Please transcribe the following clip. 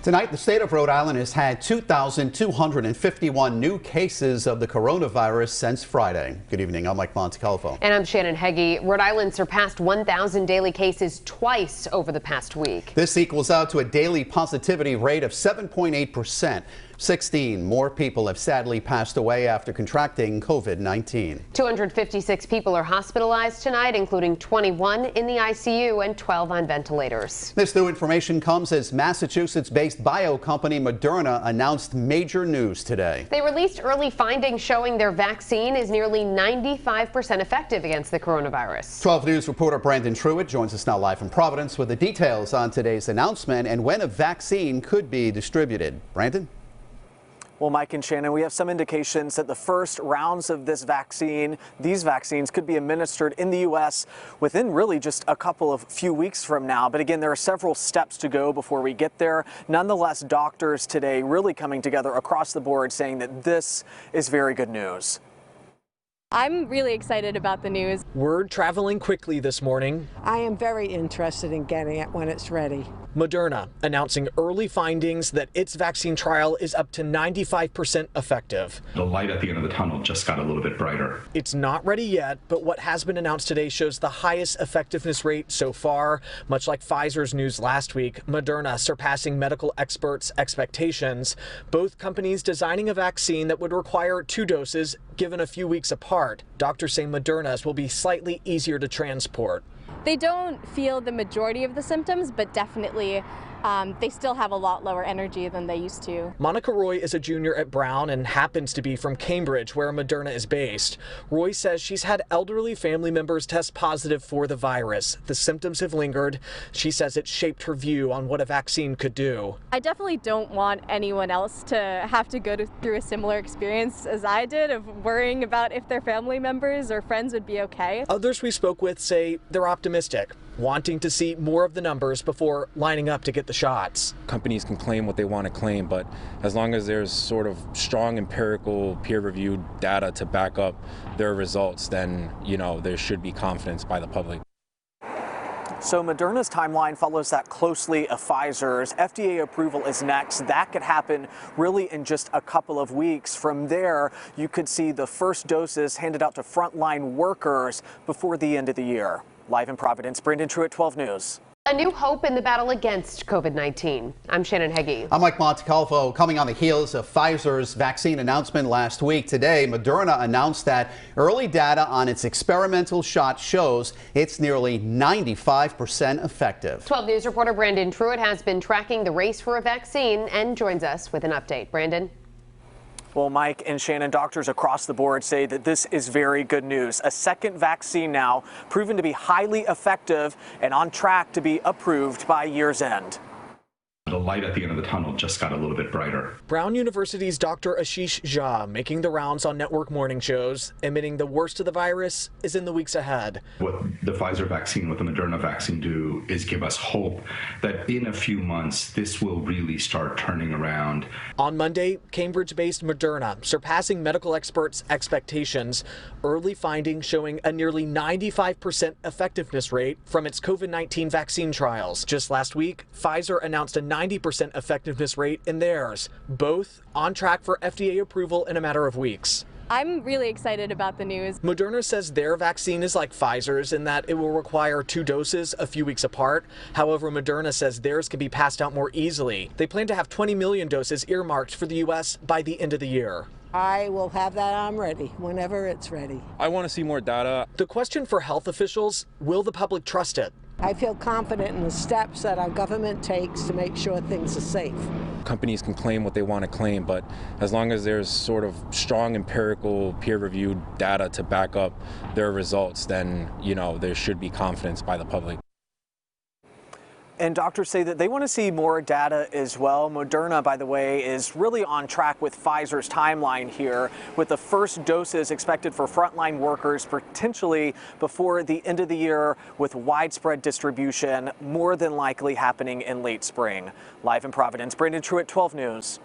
Tonight, the state of Rhode Island has had 2,251 new cases of the coronavirus since Friday. Good evening. I'm Mike Montecalvo. And I'm Shannon Heggie. Rhode Island surpassed 1,000 daily cases twice over the past week. This equals out to a daily positivity rate of 7.8%. 16 more people have sadly passed away after contracting COVID-19. 256 people are hospitalized tonight, including 21 in the ICU and 12 on ventilators. This new information comes as Massachusetts-based bio company Moderna announced major news today. They released early findings showing their vaccine is nearly 95% effective against the coronavirus. 12 News reporter Brandon Truitt joins us now live from Providence with the details on today's announcement and when a vaccine could be distributed. Brandon? Well, Mike and Shannon, we have some indications that the first rounds of these vaccines could be administered in the U.S. within really just a couple of few weeks from now. But again, there are several steps to go before we get there. Nonetheless, doctors today really coming together across the board saying that this is very good news. I'm really excited about the news. Word traveling quickly this morning. I am very interested in getting it when it's ready. Moderna announcing early findings that its vaccine trial is up to 95% effective. The light at the end of the tunnel just got a little bit brighter. It's not ready yet, but what has been announced today shows the highest effectiveness rate so far. Much like Pfizer's news last week, Moderna surpassing medical experts' expectations. Both companies designing a vaccine that would require 2 doses given a few weeks apart. Doctors say Moderna's will be slightly easier to transport. They don't feel the majority of the symptoms, but definitely they still have a lot lower energy than they used to. Monica Roy is a junior at Brown and happens to be from Cambridge, where Moderna is based. Roy says she's had elderly family members test positive for the virus. The symptoms have lingered. She says it shaped her view on what a vaccine could do. I definitely don't want anyone else to have to go through a similar experience as I did of worrying about if their family members or friends would be okay. Others we spoke with say they're optimistic, wanting to see more of the numbers before lining up to get the shots. Companies can claim what they want to claim, but as long as there's sort of strong empirical peer-reviewed data to back up their results, then, there should be confidence by the public. So Moderna's timeline follows that closely of Pfizer's. FDA approval is next. That could happen really in just a couple of weeks. From there, you could see the first doses handed out to frontline workers before the end of the year. Live in Providence, Brandon Truitt, 12 News. A new hope in the battle against COVID-19. I'm Shannon Heggie. I'm Mike Montecalvo. Coming on the heels of Pfizer's vaccine announcement last week, today Moderna announced that early data on its experimental shot shows it's nearly 95% effective. 12 News reporter Brandon Truitt has been tracking the race for a vaccine and joins us with an update. Brandon? Well, Mike and Shannon, doctors across the board say that this is very good news. A second vaccine now proven to be highly effective and on track to be approved by year's end. The light at the end of the tunnel just got a little bit brighter. Brown University's Dr. Ashish Jha making the rounds on network morning shows, admitting the worst of the virus is in the weeks ahead. What the Pfizer vaccine, what the Moderna vaccine do is give us hope that in a few months, this will really start turning around. On Monday, Cambridge-based Moderna surpassing medical experts' expectations. Early findings showing a nearly 95% effectiveness rate from its COVID-19 vaccine trials. Just last week, Pfizer announced a 90% effectiveness rate in theirs, both on track for FDA approval in a matter of weeks. I'm really excited about the news. Moderna says their vaccine is like Pfizer's in that it will require 2 doses a few weeks apart. However, Moderna says theirs can be passed out more easily. They plan to have 20 million doses earmarked for the U.S. by the end of the year. I will have that arm ready whenever it's ready. I want to see more data. The question for health officials, will the public trust it? I feel confident in the steps that our government takes to make sure things are safe. Companies can claim what they want to claim, but as long as there's sort of strong empirical peer-reviewed data to back up their results, then, there should be confidence by the public. And doctors say that they want to see more data as well. Moderna, by the way, is really on track with Pfizer's timeline here, with the first doses expected for frontline workers potentially before the end of the year, with widespread distribution more than likely happening in late spring. Live in Providence, Brandon Truitt, 12 News.